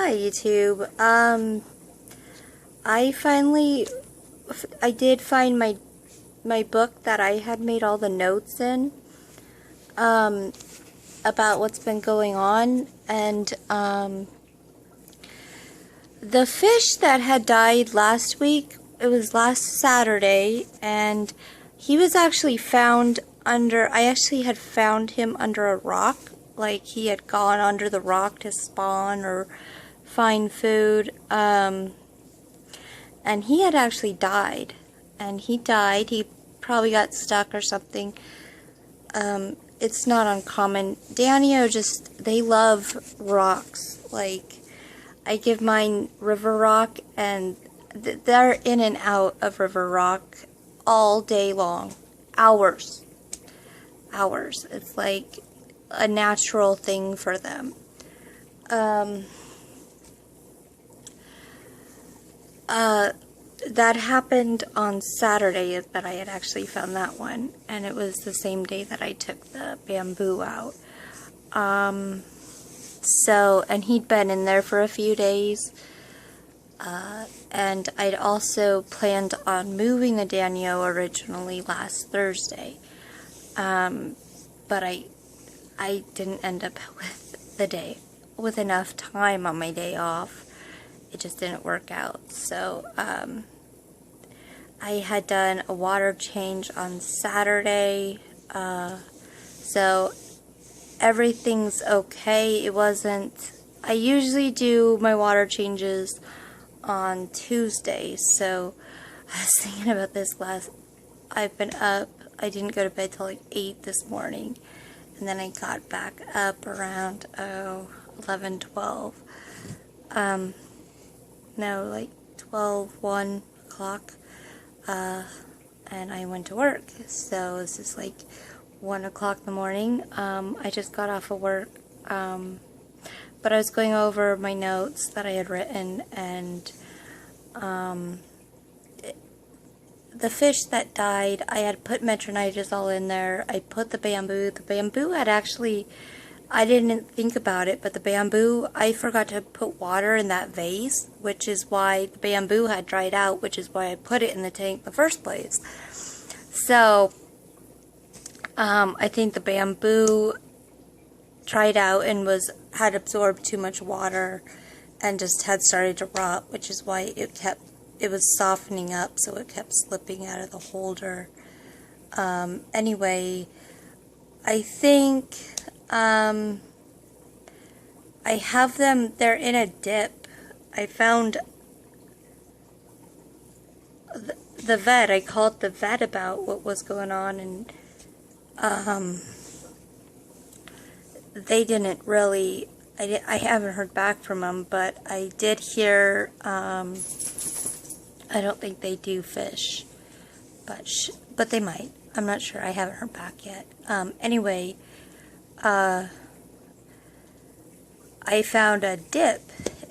Hi YouTube. I did find my book that I had made all the notes in about what's been going on, and the fish that had died last week, it was last Saturday, and he was actually found I actually had found him under a rock, like he had gone under the rock to spawn or find food, and he had actually died, and he probably got stuck or something. It's not uncommon. Danio they love rocks. Like, I give mine river rock, and they're in and out of river rock all day long. Hours. It's like a natural thing for them. That happened on Saturday that I had actually found that one, and it was the same day that I took the bamboo out. And he'd been in there for a few days, and I'd also planned on moving the Danio originally last Thursday, but I didn't end up with enough time on my day off. It just didn't work out. So I had done a water change on Saturday, so everything's okay. I usually do my water changes on Tuesdays, so I was thinking about this I've been up. I didn't go to bed till like 8 this morning, and then I got back up around 11, 12. No, like 12, 1 o'clock, and I went to work. So this is like 1 o'clock in the morning. I just got off of work, but I was going over my notes that I had written, and the fish that died, I had put metronidazole in there. I put the bamboo. The bamboo had actually, I didn't think about it, but the bamboo, I forgot to put water in that vase, which is why the bamboo had dried out, which is why I put it in the tank in the first place. So, I think the bamboo dried out and had absorbed too much water and just had started to rot, which is why it was softening up, so it kept slipping out of the holder. Anyway, I think I have them, they're in a dip. I found the vet, I called the vet about what was going on, and they didn't really, I haven't heard back from them, but I did hear, I don't think they do fish, but they might. I'm not sure. I haven't heard back yet. Anyway, I found a dip.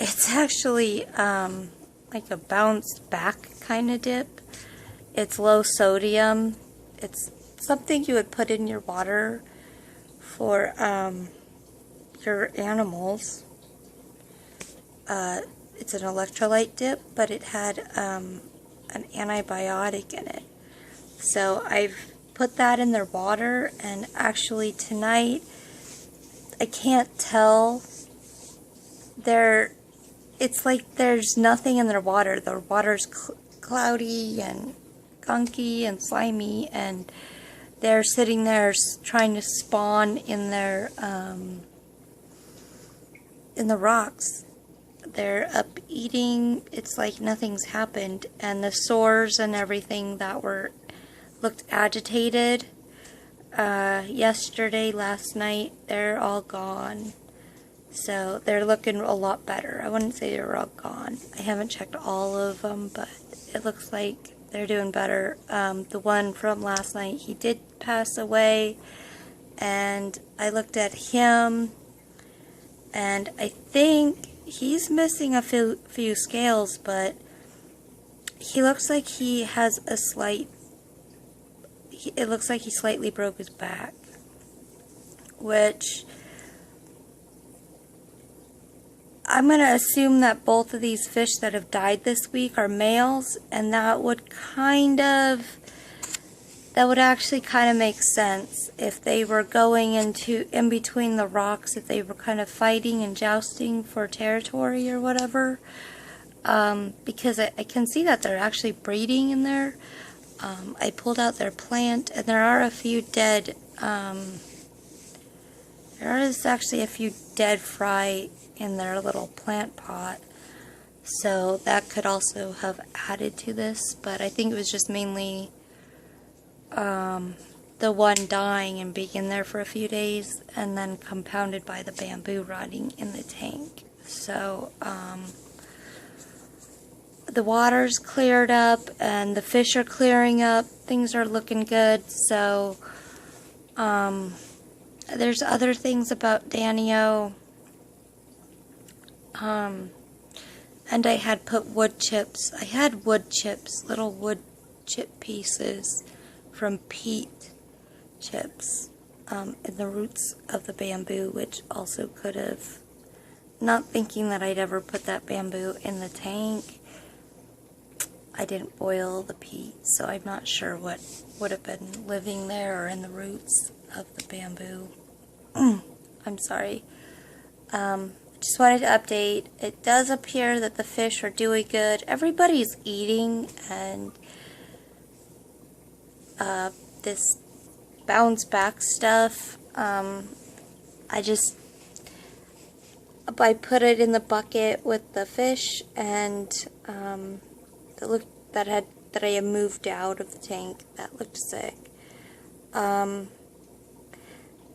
It's actually like a bounced back kind of dip. It's low sodium. It's something you would put in your water for your animals. It's an electrolyte dip, but it had an antibiotic in it. So I've put that in their water, and actually tonight, I can't tell. It's like there's nothing in their water. Their water's cloudy and gunky and slimy, and they're sitting there trying to spawn in the rocks. They're up eating. It's like nothing's happened, and the sores and everything that looked agitated yesterday, last night, they're all gone. So they're looking a lot better. I wouldn't say they're all gone. I haven't checked all of them, but it looks like they're doing better. The one from last night, he did pass away, and I looked at him, and I think he's missing a few scales, but he looks like he has it looks like he slightly broke his back, which I'm going to assume that both of these fish that have died this week are males, and that would actually kind of make sense if they were going in between the rocks, if they were kind of fighting and jousting for territory or whatever. Because I can see that they're actually breeding in there. I pulled out their plant, and there are a few dead, there is actually a few dead fry in their little plant pot. So that could also have added to this, but I think it was just mainly the one dying and being in there for a few days, and then compounded by the bamboo rotting in the tank. So, the water's cleared up, and the fish are clearing up. Things are looking good, so, there's other things about Danio. And I had put wood chips. I had wood chips, little wood chip pieces from peat chips in the roots of the bamboo, which also could have, not thinking that I'd ever put that bamboo in the tank. I didn't boil the peat, so I'm not sure what would have been living there or in the roots of the bamboo. I'm sorry. Just wanted to update. It does appear that the fish are doing good. Everybody's eating, and this bounce back stuff, I put it in the bucket with the fish, and that I had moved out of the tank that looked sick.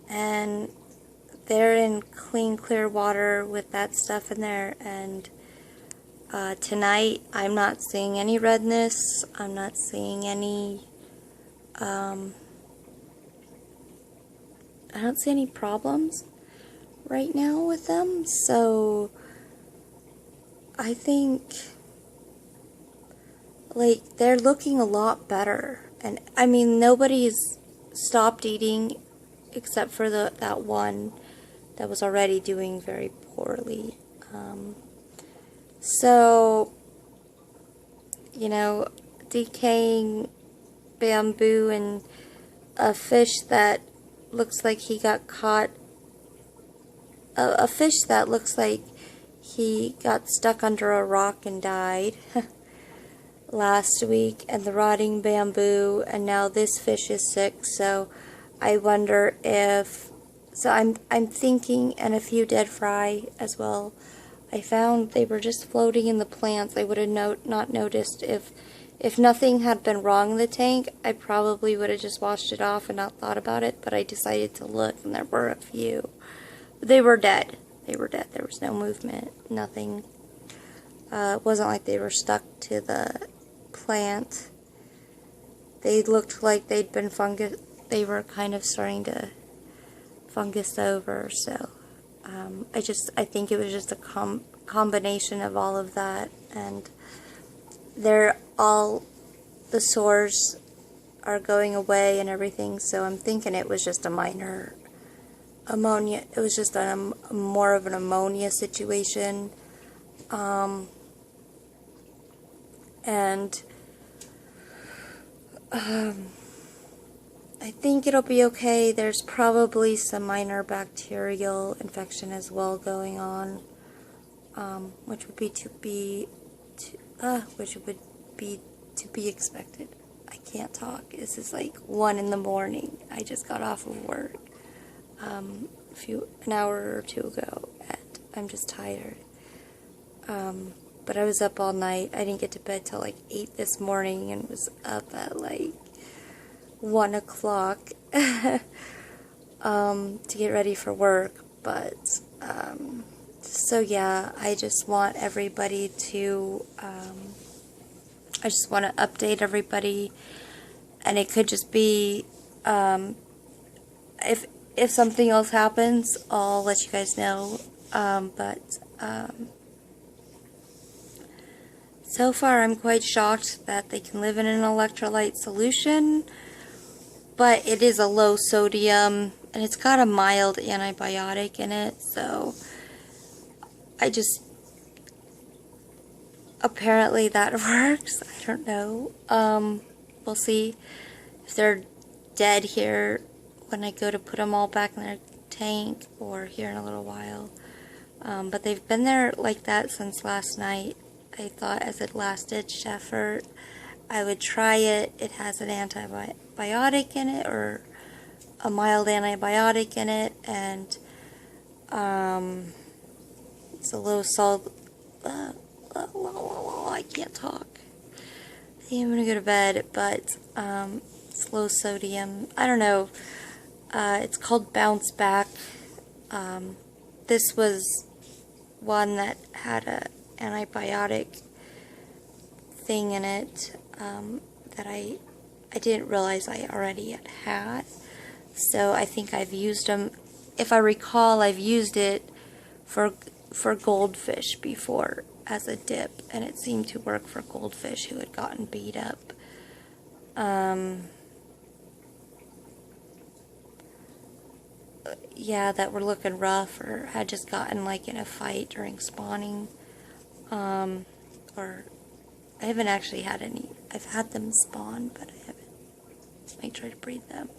And they're in clean, clear water with that stuff in there, and tonight I'm not seeing any redness. I'm not seeing any, I don't see any problems right now with them, so I think, like, they're looking a lot better. And I mean, nobody's stopped eating except for that one that was already doing very poorly. So, you know, decaying bamboo and a fish that looks like he got caught, a fish that looks like he got stuck under a rock and died last week, and the rotting bamboo, and now this fish is sick. So I wonder if, so I'm thinking, and a few dead fry as well. I found they were just floating in the plants. I would have not noticed if nothing had been wrong in the tank. I probably would have just washed it off and not thought about it, but I decided to look, and there were a few. They were dead. They were dead. There was no movement, nothing. It wasn't like they were stuck to the plant. They looked like they'd been fungus. They were kind of starting to fungus over, so I think it was just a combination of all of that, and the sores are going away and everything, so I'm thinking it was just a minor ammonia. It was just more of an ammonia situation, and I think it'll be okay. There's probably some minor bacterial infection as well going on, which would be to be expected. I can't talk. This is like 1 in the morning. I just got off of work an hour or two ago, and I'm just tired. But I was up all night. I didn't get to bed till like 8 this morning, and was up at like 1 o'clock to get ready for work. But so yeah, I just want everybody to I just want to update everybody, and it could just be if something else happens, I'll let you guys know. So far, I'm quite shocked that they can live in an electrolyte solution, but it is a low sodium, and it's got a mild antibiotic in it, so apparently that works. I don't know. We'll see if they're dead here when I go to put them all back in their tank or here in a little while. But they've been there like that since last night. I thought as a last-ditch effort I would try it. It has an antibiotic in it, or a mild antibiotic in it, and it's a low salt. I can't talk. I think I'm gonna go to bed, but it's low sodium. I don't know. It's called Bounce Back. This was one that had a antibiotic thing in it that I didn't realize I already had. So I think I've used them. If I recall, I've used it for goldfish before as a dip, and it seemed to work for goldfish who had gotten beat up. Yeah, that were looking rough or had just gotten like in a fight during spawning. Or I haven't actually had any. I've had them spawn, but I haven't tried to breed them.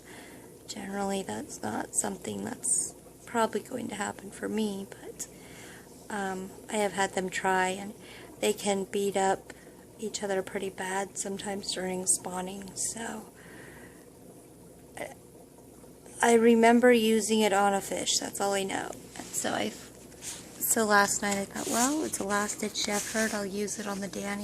Generally, that's not something that's probably going to happen for me, but I have had them try, and they can beat up each other pretty bad sometimes during spawning, so I remember using it on a fish, that's all I know. And so last night I thought, well, it's a last-ditch effort, I'll use it on the Danio.